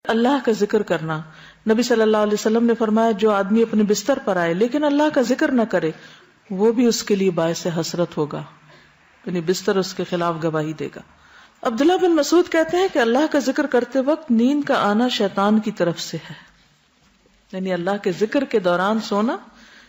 اللہ کا ذکر کرنا. نبی صلی اللہ علیہ وسلم نے فرمایا جو آدمی اپنے بستر پر آئے لیکن اللہ کا ذکر نہ کرے وہ بھی اس کے لیے باعث حسرت ہوگا، یعنی بستر اس کے خلاف گواہی دے گا. عبداللہ بن مسعود کہتے ہیں کہ اللہ کا ذکر کرتے وقت نیند کا آنا شیطان کی طرف سے ہے، یعنی اللہ کے ذکر کے دوران سونا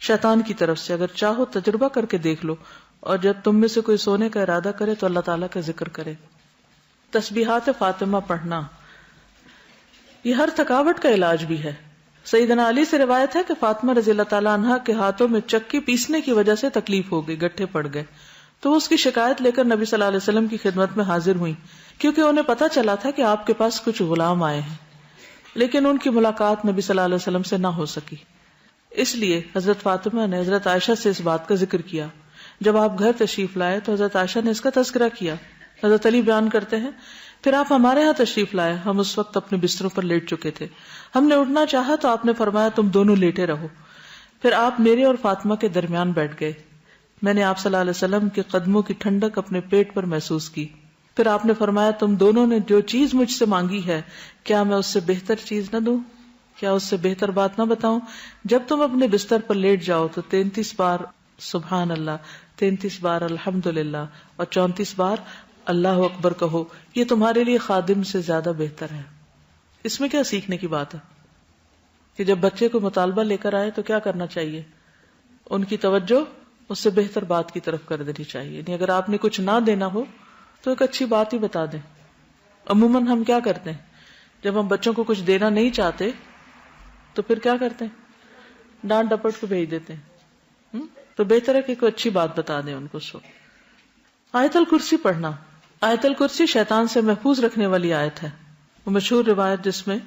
شیطان کی طرف سے. اگر چاہو تجربہ کر کے دیکھ لو، اور جب تم میں سے کوئی سونے کا ارادہ کرے تو اللہ تعالیٰ کا ذکر کرے. تسبیحات فاطمہ پڑھنا یہ ہر تھکاوٹ کا علاج بھی ہے. سیدنا علی سے روایت ہے کہ فاطمہ رضی اللہ تعالیٰ عنہا کے ہاتھوں میں چکی پیسنے کی وجہ سے تکلیف ہو گئی، گٹھے پڑ گئے، تو وہ اس کی شکایت لے کر نبی صلی اللہ علیہ وسلم کی خدمت میں حاضر ہوئی، کیونکہ انہیں پتا چلا تھا کہ آپ کے پاس کچھ غلام آئے ہیں، لیکن ان کی ملاقات نبی صلی اللہ علیہ وسلم سے نہ ہو سکی. اس لیے حضرت فاطمہ نے حضرت عائشہ سے اس بات کا ذکر کیا. جب آپ گھر تشریف لائے تو حضرت عائشہ نے اس کا تذکرہ کیا. حضرت علی بیان کرتے ہیں پھر آپ ہمارے ہاں تشریف لائے، ہم اس وقت اپنے بستروں پر لیٹ چکے تھے، ہم نے اٹھنا چاہا تو آپ نے فرمایا تم دونوں لیٹے رہو. پھر آپ میرے اور فاطمہ کے درمیان بیٹھ گئے. میں نے آپ صلی اللہ علیہ وسلم کے قدموں کی ٹھنڈک اپنے پیٹ پر محسوس کی. پھر آپ نے فرمایا تم دونوں نے جو چیز مجھ سے مانگی ہے کیا میں اس سے بہتر چیز نہ دوں، کیا اس سے بہتر بات نہ بتاؤں؟ جب تم اپنے بستر پر لیٹ جاؤ تو 33 بار سبحان اللہ، 33 بار الحمدللہ اور 34 بار اللہ اکبر کہو، یہ تمہارے لیے خادم سے زیادہ بہتر ہے. اس میں کیا سیکھنے کی بات ہے کہ جب بچے کو مطالبہ لے کر آئے تو کیا کرنا چاہیے؟ ان کی توجہ اس سے بہتر بات کی طرف کر دینی چاہیے. یعنی اگر آپ نے کچھ نہ دینا ہو تو ایک اچھی بات ہی بتا دیں. عموماً ہم کیا کرتے ہیں جب ہم بچوں کو کچھ دینا نہیں چاہتے تو پھر کیا کرتے ہیں؟ ڈانٹ ڈپٹ کو بھیج دیتے ہیں. تو بہتر ہے کہ کوئی اچھی بات بتا دیں ان کو. آیت الکرسی پڑھنا. آیت الکرسی شیطان سے محفوظ رکھنے والی آیت ہے. وہ مشہور روایت جس میں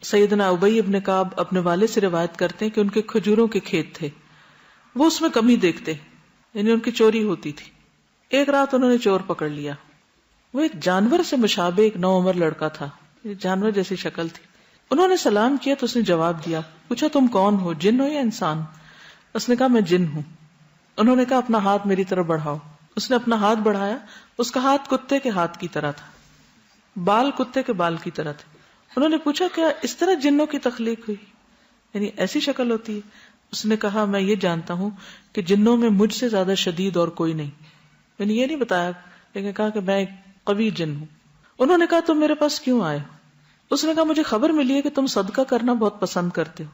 سیدنا ابی ابن کعب اپنے والد سے روایت کرتے ہیں کہ ان کے کھجوروں کے کھیت تھے، وہ اس میں کمی دیکھتے، یعنی ان کی چوری ہوتی تھی. ایک رات انہوں نے چور پکڑ لیا. وہ ایک جانور سے مشابہ ایک نوعمر لڑکا تھا، جانور جیسی شکل تھی. انہوں نے سلام کیا تو اس نے جواب دیا. پوچھا تم کون ہو، جن ہو یا انسان؟ اس نے کہا میں جن ہوں. انہوں نے کہا اپنا ہاتھ میری طرف بڑھاؤ. اس نے اپنا ہاتھ بڑھایا. اس کا ہاتھ کتے کے ہاتھ کی طرح تھا، بال کتے کے بال کی طرح تھے. انہوں نے پوچھا کیا اس طرح جنوں کی تخلیق ہوئی، یعنی ایسی شکل ہوتی ہے؟ اس نے کہا میں یہ جانتا ہوں کہ جنوں میں مجھ سے زیادہ شدید اور کوئی نہیں. یعنی یہ نہیں بتایا لیکن کہا کہ میں ایک قوی جن ہوں. انہوں نے کہا تم میرے پاس کیوں آئے ہو؟ اس نے کہا مجھے خبر ملی ہے کہ تم صدقہ کرنا بہت پسند کرتے ہو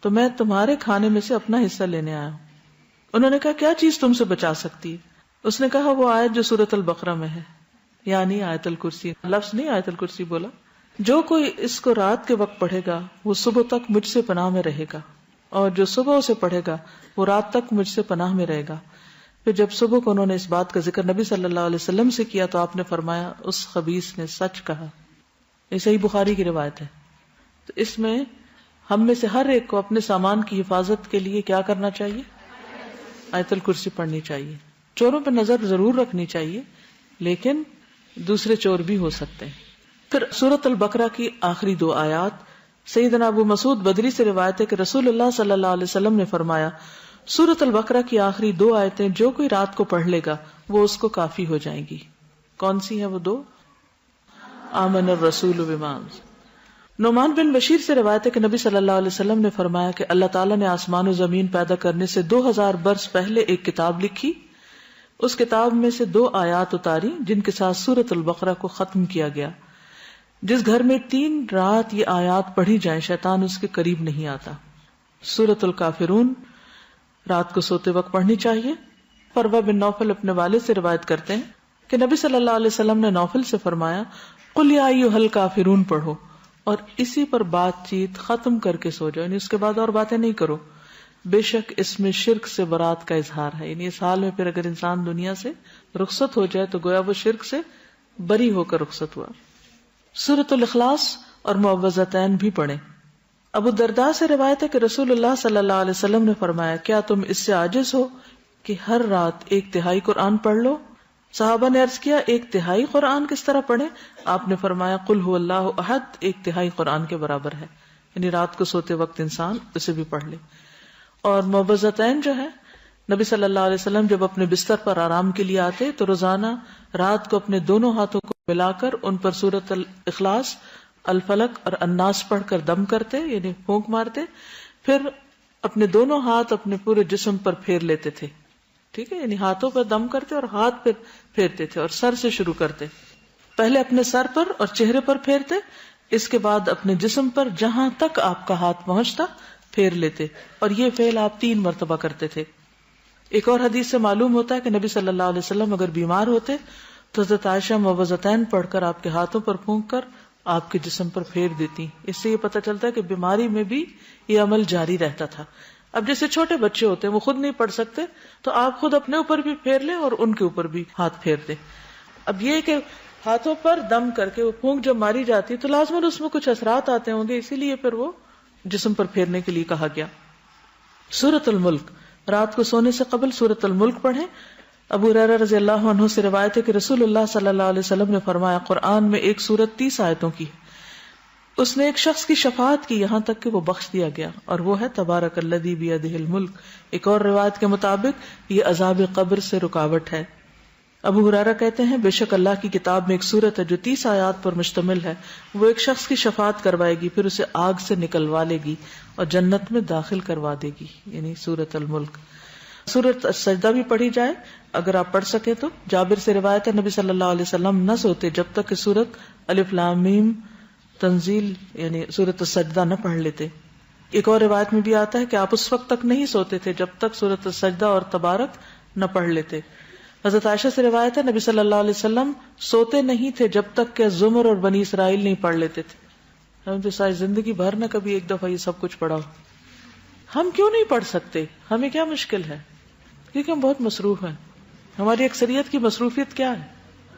تو میں تمہارے کھانے میں سے اپنا حصہ لینے آیا ہوں. انہوں نے کہا کیا چیز تم سے بچا سکتی ہے؟ اس نے کہا وہ آیت جو سورۃ البقرہ میں ہے، یعنی آیت الکرسی. لفظ نہیں آیت الکرسی بولا. جو کوئی اس کو رات کے وقت پڑھے گا وہ صبح تک مجھ سے پناہ میں رہے گا، اور جو صبح اسے پڑھے گا وہ رات تک مجھ سے پناہ میں رہے گا. پھر جب صبح کو انہوں نے اس بات کا ذکر نبی صلی اللہ علیہ وسلم سے کیا تو آپ نے فرمایا اس خبیث نے سچ کہا. یہ صحیح بخاری کی روایت ہے. تو اس میں ہم میں سے ہر ایک کو اپنے سامان کی حفاظت کے لیے کیا کرنا چاہیے؟ آیت الکرسی پڑھنی چاہیے. چوروں پہ نظر ضرور رکھنی چاہیے لیکن دوسرے چور بھی ہو سکتے ہیں. پھر سورۃ البقرہ کی آخری 2 آیات. سیدنا ابو مسعود بدری سے روایت ہے کہ رسول اللہ صلی اللہ علیہ وسلم نے فرمایا سورۃ البقرہ کی آخری 2 آیتیں جو کوئی رات کو پڑھ لے گا وہ اس کو کافی ہو جائیں گی. کون سی ہیں وہ 2؟ آمن الرسول بما. نعمان بن بشیر سے روایت ہے کہ نبی صلی اللہ علیہ وسلم نے فرمایا کہ اللہ تعالیٰ نے آسمان و زمین پیدا کرنے سے 2000 برس پہلے ایک کتاب لکھی. اس کتاب میں سے 2 آیات اتاری جن کے ساتھ سورۃ البقرہ کو ختم کیا گیا. جس گھر میں 3 رات یہ آیات پڑھی جائیں شیطان اس کے قریب نہیں آتا. سورۃ الکافرون رات کو سوتے وقت پڑھنی چاہیے. فروہ بن نوفل اپنے والد سے روایت کرتے ہیں کہ نبی صلی اللہ علیہ وسلم نے نوفل سے فرمایا قل یا ایھا الکافرون پڑھو اور اسی پر بات چیت ختم کر کے سو جاؤ، یعنی اس کے بعد اور باتیں نہیں کرو. بے شک اس میں شرک سے برات کا اظہار ہے. یعنی اس حال میں پھر اگر انسان دنیا سے رخصت ہو جائے تو گویا وہ شرک سے بری ہو کر رخصت ہوا. سورۃ الاخلاص اور معوذتین بھی پڑھیں. ابو الدرداء سے روایت ہے کہ رسول اللہ صلی اللہ علیہ وسلم نے فرمایا کیا تم اس سے عاجز ہو کہ ہر رات 1/3 قرآن پڑھ لو؟ صحابہ نے عرض کیا 1/3 قرآن کس طرح پڑھیں؟ آپ نے فرمایا قل هو اللہ احد 1/3 قرآن کے برابر ہے. یعنی رات کو سوتے وقت انسان اسے بھی پڑھ لے. اور معوذتین جو ہے نبی صلی اللہ علیہ وسلم جب اپنے بستر پر آرام کے لیے آتے تو روزانہ رات کو اپنے دونوں ہاتھوں کو ملا کر ان پر سورۃ الاخلاص الفلق اور الناس پڑھ کر دم کرتے یعنی پھونک مارتے، پھر اپنے دونوں ہاتھ اپنے پورے جسم پر پھیر لیتے تھے، ٹھیک ہے، یعنی ہاتھوں پر دم کرتے اور ہاتھ پہ پھیرتے تھے، اور سر سے شروع کرتے، پہلے اپنے سر پر اور چہرے پر پھیرتے، اس کے بعد اپنے جسم پر جہاں تک آپ کا ہاتھ پہنچتا پھیر لیتے، اور یہ فعل آپ 3 مرتبہ کرتے تھے۔ ایک اور حدیث سے معلوم ہوتا ہے کہ نبی صلی اللہ علیہ وسلم اگر بیمار ہوتے تو حضرت عائشہ موعظتین پڑھ کر آپ کے ہاتھوں پر پھونک کر آپ کے جسم پر پھیر دیتی۔ اس سے یہ پتہ چلتا ہے کہ بیماری میں بھی یہ عمل جاری رہتا تھا۔ اب جیسے چھوٹے بچے ہوتے ہیں وہ خود نہیں پڑھ سکتے تو آپ خود اپنے اوپر بھی پھیر لیں اور ان کے اوپر بھی ہاتھ پھیر دیں۔ اب یہ کہ ہاتھوں پر دم کر کے وہ پھونک جب ماری جاتی تو لازماً اس میں کچھ اثرات آتے ہوں گے، اسی لیے پھر وہ جسم پر پھیرنے کے لیے کہا گیا۔ سورۃ الملک، رات کو سونے سے قبل سورۃ الملک پڑھیں۔ ابو ہریرہ رضی اللہ عنہ سے روایت ہے کہ رسول اللہ صلی اللہ علیہ وسلم نے فرمایا، قرآن میں ایک سورت 30 آیتوں کی ہے، اس نے ایک شخص کی شفاعت کی یہاں تک کہ وہ بخش دیا گیا، اور وہ ہے تبارک الذی بیدہ الملک۔ ایک اور روایت کے مطابق یہ عذاب قبر سے رکاوٹ ہے۔ ابو ہریرہ کہتے ہیں، بے شک اللہ کی کتاب میں ایک سورت ہے جو 30 آیات پر مشتمل ہے، وہ ایک شخص کی شفاعت کروائے گی، پھر اسے آگ سے نکلوا لے گی اور جنت میں داخل کروا دے گی، یعنی سورۃ الملک۔ سورۃ السجدہ بھی پڑھی جائے اگر آپ پڑھ سکے تو۔ جابر سے روایت ہے نبی صلی اللہ علیہ وسلم نہ سوتے جب تک کہ سورۃ الف لام میم تنزیل یعنی سورۃ السجدہ نہ پڑھ لیتے۔ ایک اور روایت میں بھی آتا ہے کہ آپ اس وقت تک نہیں سوتے تھے جب تک سورۃ السجدہ اور تبارک نہ پڑھ لیتے۔ حضرت عائشہ سے روایت ہے نبی صلی اللہ علیہ وسلم سوتے نہیں تھے جب تک کہ زمر اور بنی اسرائیل نہیں پڑھ لیتے تھے۔ ہم تو ساری زندگی بھر نہ کبھی ایک دفعہ یہ سب کچھ پڑھا ہو۔ ہم کیوں نہیں پڑھ سکتے؟ ہمیں کیا مشکل ہے؟ کیونکہ ہم بہت مصروف ہیں۔ ہماری اکثریت کی مصروفیت کیا ہے؟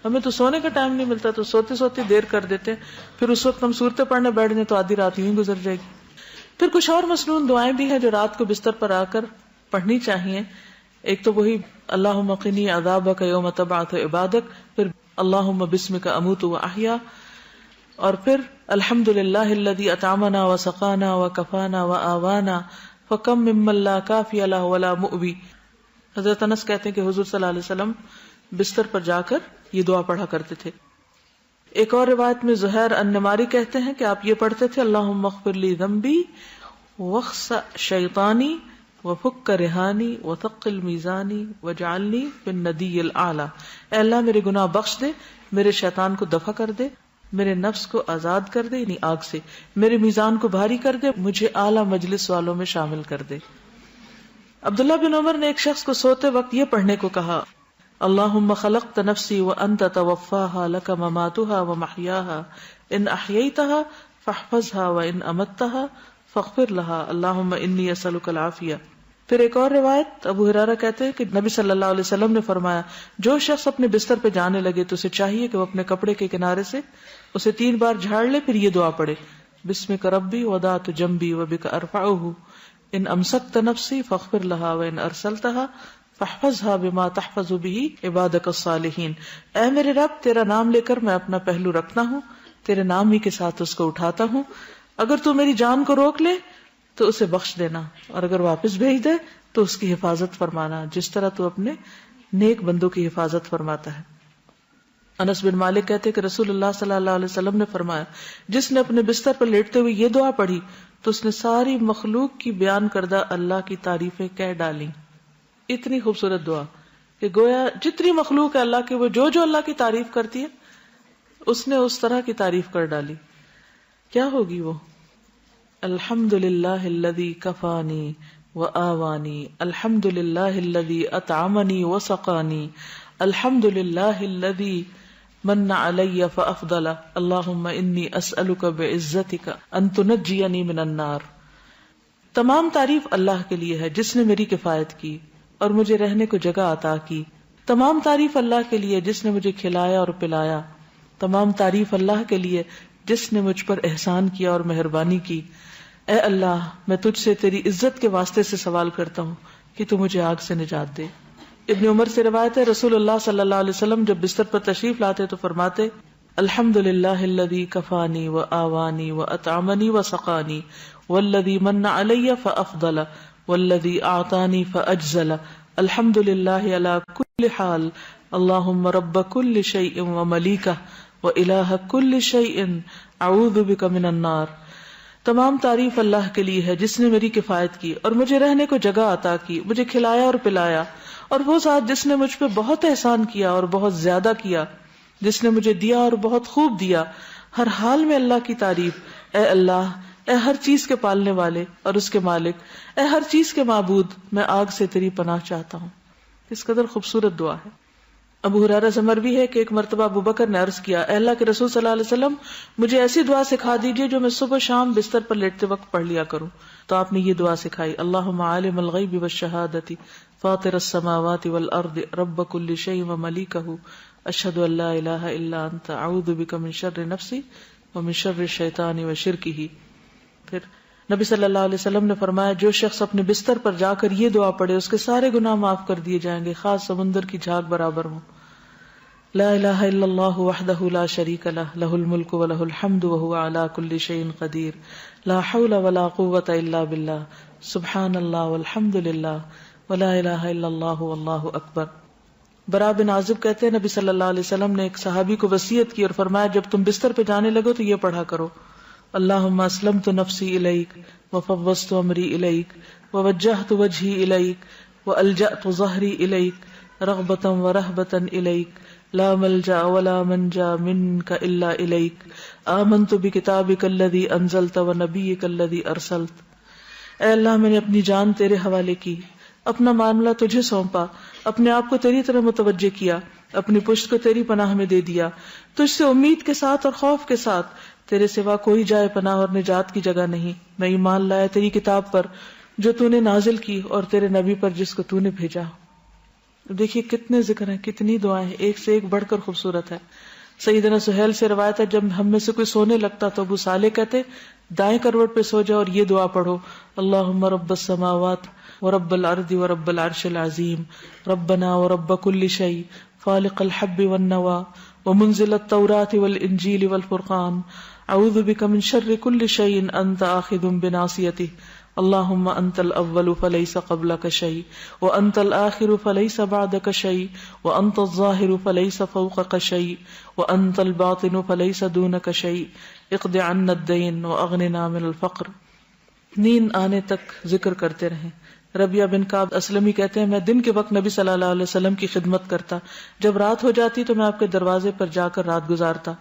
ہمیں تو سونے کا ٹائم نہیں ملتا، تو سوتے سوتے دیر کر دیتے ہیں، پھر اس وقت ہم صورتیں پڑھنے بیٹھ جائیں تو آدھی رات یوں گزر جائے گی۔ پھر کچھ اور مسنون دعائیں بھی ہیں جو رات کو بستر پر آ کر پڑھنی چاہیے۔ ایک تو وہی اللہم قنی عذابک یوم تبعث عبادک، پھر اللہم بسمک اموت واحیا، اور پھر الحمدللہ الذی اطعمنا وسقانا وکفانا وآوانا فکم ممن لا کافی لہ ولا مؤوی۔ حضرت انس کہتے ہیں کہ حضور صلی اللہ علیہ وسلم بستر پر جا کر یہ دعا پڑھا کرتے تھے۔ ایک اور روایت میں زہیر النماری کہتے ہیں کہ آپ یہ پڑھتے تھے، اللہم اغفر لی ذنبی واخسأ شیطانی وفک رہانی وثقل میزانی وجعلنی فی الندی الاعلی۔ اے اللہ میرے گناہ بخش دے، میرے شیطان کو دفع کر دے، میرے نفس کو آزاد کر دے یعنی آگ سے، میرے میزان کو بھاری کر دے، مجھے اعلیٰ مجلس والوں میں شامل کر دے۔ عبداللہ بن عمر نے ایک شخص کو سوتے وقت یہ پڑھنے کو کہا، اللہم خلقت نفسی وانت توفاها لک مماتها ومحیاها ان احییتها فاحفظها وان امتها فاغفر لها اللہم انی اسألک العافیہ۔ پھر ایک اور روایت ابو ہریرہ کہتے ہیں کہ نبی صلی اللہ علیہ وسلم نے فرمایا، جو شخص اپنے بستر پہ جانے لگے تو اسے چاہیے کہ وہ اپنے کپڑے کے کنارے سے اسے 3 بار جھاڑ لے، پھر یہ دعا پڑھے، بسمک ربی وضعت جنبی وبک ارفعہ ان امسکت نفسی فاغفر لها وان ارسلتها فاحفظها بما تحفظ به عبادك الصالحین۔ اے میرے رب، تیرا نام لے کر میں اپنا پہلو رکھتا ہوں، تیرے نام ہی کے ساتھ اس کو اٹھاتا ہوں، اگر تو میری جان کو روک لے تو اسے بخش دینا، اور اگر واپس بھیج دے تو اس کی حفاظت فرمانا، جس طرح تو اپنے نیک بندوں کی حفاظت فرماتا ہے۔ انس بن مالک کہتے کہ رسول اللہ صلی اللہ علیہ وسلم نے فرمایا، جس نے اپنے بستر پر لیٹتے ہوئے یہ دعا پڑھی تو اس نے ساری مخلوق کی بیان کردہ اللہ کی تعریفیں کہہ ڈالی۔ اتنی خوبصورت دعا کہ گویا جتنی مخلوق ہے اللہ کی، وہ جو اللہ کی تعریف کرتی ہے اس نے اس طرح کی تعریف کر ڈالی۔ کیا ہوگی وہ؟ الحمدللہ الذی کفانی وآوانی، الحمدللہ الذی اطعمنی وسقانی، الحمدللہ الذی من علی فافضل، اللہم انی اسألک بعزتک ان تنجینی من النار۔ تمام تعریف اللہ کے لیے ہے جس نے میری کفایت کی اور مجھے رہنے کو جگہ عطا کی۔ تمام تعریف اللہ کے لیے جس نے مجھے کھلایا اور پلایا۔ تمام تعریف اللہ کے لیے جس نے مجھ پر احسان کیا اور مہربانی کی۔ اے اللہ، میں تجھ سے تیری عزت کے واسطے سے سوال کرتا ہوں کہ تو مجھے آگ سے نجات دے۔ ابن عمر سے روایت ہے، رسول اللہ صلی اللہ علیہ وسلم جب بستر پر تشریف لاتے تو فرماتے، الحمدللہ الذی کفانی وآوانی واطعمنی وسقانی والذی من علی فافضل والذی اعطانی فاجزل، الحمدللہ علی کل حال، اللہم رب کل شیء وملیکہ وإلہ کل شیء اعوذ بک من النار. تمام تعریف اللہ کے لیے ہے جس نے میری کفایت کی اور مجھے رہنے کو جگہ عطا کی، مجھے کھلایا اور پلایا، اور وہ ذات جس نے مجھ پہ بہت احسان کیا اور بہت زیادہ کیا، جس نے مجھے دیا اور بہت خوب دیا. ہر حال میں اللہ کی تعریف. اے اللہ، اے ہر چیز کے پالنے والے اور اس کے مالک، اے ہر چیز کے معبود، میں آگ سے تیری پناہ چاہتا ہوں. اس قدر خوبصورت دعا ہے. ابو ہریرہ سے مروی ہے کہ ایک مرتبہ ابو بکر نے عرض کیا، اے اللہ کے رسول صلی اللہ علیہ وسلم، مجھے ایسی دعا سکھا دیجئے جو میں صبح شام بستر پر لیٹتے وقت پڑھ لیا کروں. تو آپ نے یہ دعا سکھائی، اللہم عالم الغیب والشہادۃ فاطر السماوات والارض رب کل شیء وملیکہ اشہد ان لا الہ الا انت اعوذ بک من شر نفسی ومن شر الشیطان وشرکہ. پھر نبی صلی اللہ علیہ وسلم نے فرمایا، جو شخص اپنے بستر پر جا کر یہ دعا پڑھے اس کے سارے گناہ معاف کر دیے جائیں گے، خاص سمندر کی جھاگ برابر ہوں. لا الہ الا اللہ وحدہ لا شریک لہ، لہ الملک ولہ الحمد وہو علی کل شیء قدیر، لا حول ولا قوۃ الا باللہ، سبحان اللہ والحمد للہ ولا الہ الا اللہ واللہ اکبر. براء بن عازب کہتے ہیں نبی صلی اللہ علیہ وسلم نے ایک صحابی کو وصیت کی اور فرمایا، جب تم بستر پہ جانے لگو تو یہ پڑھا کرو، اللہم اسلمت نفسی الیک وفوضت امری الیک ووجہت وجہی الیک والجأت ظہری الیک رغبتا ورہبتا الیک لا ملجا ولا منجا منک الا الیک آمنت بکتابک الذی انزلت ونبیک الذی ارسلت. اے اللہ، میں نے اپنی جان تیرے حوالے کی، اپنا معاملہ تجھے سونپا، اپنے آپ کو تیری طرح متوجہ کیا، اپنی پشت کو تیری پناہ میں دے دیا، تجھ سے امید کے ساتھ اور خوف کے ساتھ، تیرے سوا کوئی جائے پناہ اور نجات کی جگہ نہیں. میں ایمان لایا تیری کتاب پر جو تو نے نازل کی اور تیرے نبی پر جس کو تو نے بھیجا. دیکھیے کتنے ذکر ہیں، کتنی دعائیں ہیں، ایک سے ایک بڑھ کر خوبصورت ہے. سیدنا سہیل سے روایت ہے، جب ہم میں سے کوئی سونے لگتا تو ابو صالح کہتے دائیں کروٹ پہ سو جاؤ اور یہ دعا پڑھو، اللہم رب السماوات ورب الارض ورب العرش العظیم ربنا ورب کل شیء فالق الحب والنوا ومنزل التوراة والانجیل والفرقان اعوذ بک من شر کل شیء انت آخذ بناصیتہ اللہم انت الاول فلیس قبلک شیء وانت الآخر فلیس بعدک شیء وانت الظاہر فلیس فوقک شیء وانت الباطن فلیس دونک شیء اقض عنا الدین واغننا من الفقر. نیند آنے تک ذکر کرتے رہیں. ربیہ بن کعب اسلمی کہتے ہیں، میں دن کے وقت نبی صلی اللہ علیہ وسلم کی خدمت کرتا، جب رات ہو جاتی تو میں آپ کے دروازے پر جا کر رات گزارتا،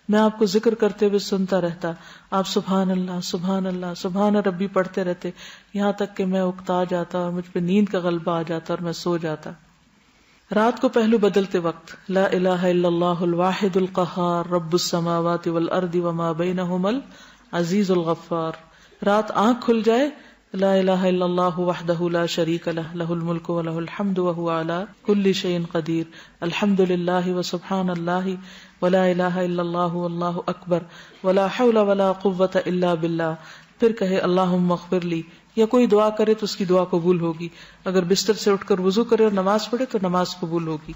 میں آپ کو ذکر کرتے ہوئے سنتا رہتا، آپ سبحان اللہ سبحان اللہ سبحان ربی پڑھتے رہتے، یہاں تک کہ میں اکتا جاتا اور مجھ پہ نیند کا غلبہ آ جاتا اور میں سو جاتا. رات کو پہلو بدلتے وقت لا الہ الا اللہ الواحد القہار رب السماوات والارض وما بینہما العزیز الغفار. رات آنکھ کھل جائے لا الہ الا اللہ وحدہ لا شریک لہ، لہ الملک ولہ الحمد وہو علی کل شیء قدیر، الحمد للہ وسبحان اللہ ولا الہ الا اللہ واللہ اکبر ولا حول ولا قوۃ الا باللہ. پھر کہے اللہم اغفر لی، یا کوئی دعا کرے تو اس کی دعا قبول ہوگی. اگر بستر سے اٹھ کر وضو کرے اور نماز پڑھے تو نماز قبول ہوگی.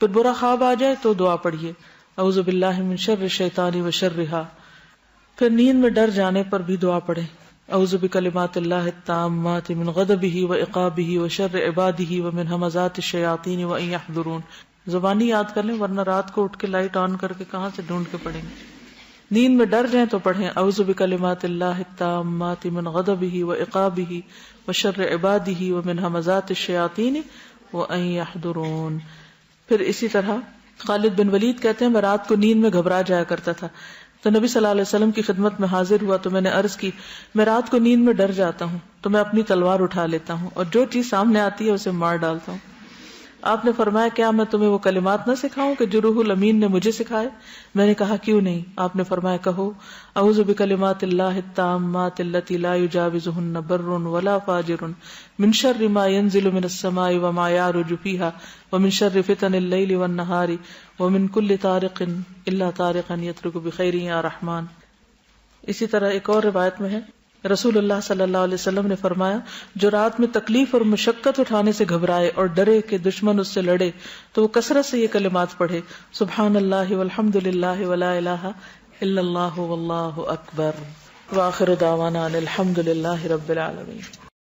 پھر برا خواب آ جائے تو دعا پڑھیے، اعوذ باللہ من شر الشیطان وشرہا. پھر نیند میں ڈر جانے پر بھی دعا پڑھے، اعوذ بکلمات اللہ التامات من غضبہ وعقابہ وشر عبادہ ومن ہمزات الشیاطین وان یحضرون. زبانی یاد کر لیں ورنہ رات کو اٹھ کے لائٹ آن کر کے کہاں سے ڈھونڈ کے پڑھیں گے. نیند میں ڈر جائیں تو پڑھیں اعوذ بکلمات اللہ التامات من غضبہ وعقابہ وشر عبادہ ومن ہمزات الشیاطین وان یحضرون. پھر اسی طرح خالد بن ولید کہتے ہیں، میں رات کو نیند میں گھبرا جایا کرتا تھا تو نبی صلی اللہ علیہ وسلم کی خدمت میں حاضر ہوا تو میں نے عرض کی، میں رات کو نیند میں ڈر جاتا ہوں تو میں اپنی تلوار اٹھا لیتا ہوں اور جو چیز سامنے آتی ہے اسے مار ڈالتا ہوں. آپ نے فرمایا، کیا میں تمہیں وہ کلمات نہ سکھاؤں کہ جو روح الامین نے مجھے سکھائے؟ میں نے کہا کیوں نہیں. آپ نے فرمایا، کہو اعوذ بکلمات اللہ التامات التی لا یجاوزہن بر ولا فاجر من شر ما ينزل من السماء وما يعرج فيها ومن شر فتن اللیل والنہار ومن کل طارق الا طارقا یترک بخیر یا رحمان. اسی طرح ایک اور روایت میں ہے، رسول اللہ صلی اللہ علیہ وسلم نے فرمایا، جو رات میں تکلیف اور مشقت اٹھانے سے گھبرائے اور ڈرے کہ دشمن اس سے لڑے تو وہ کثرت سے یہ کلمات پڑھے، سبحان اللہ والحمد للہ ولا الہ الا اللہ واللہ اکبر. وآخر دعوانا ان الحمد للہ رب العالمین.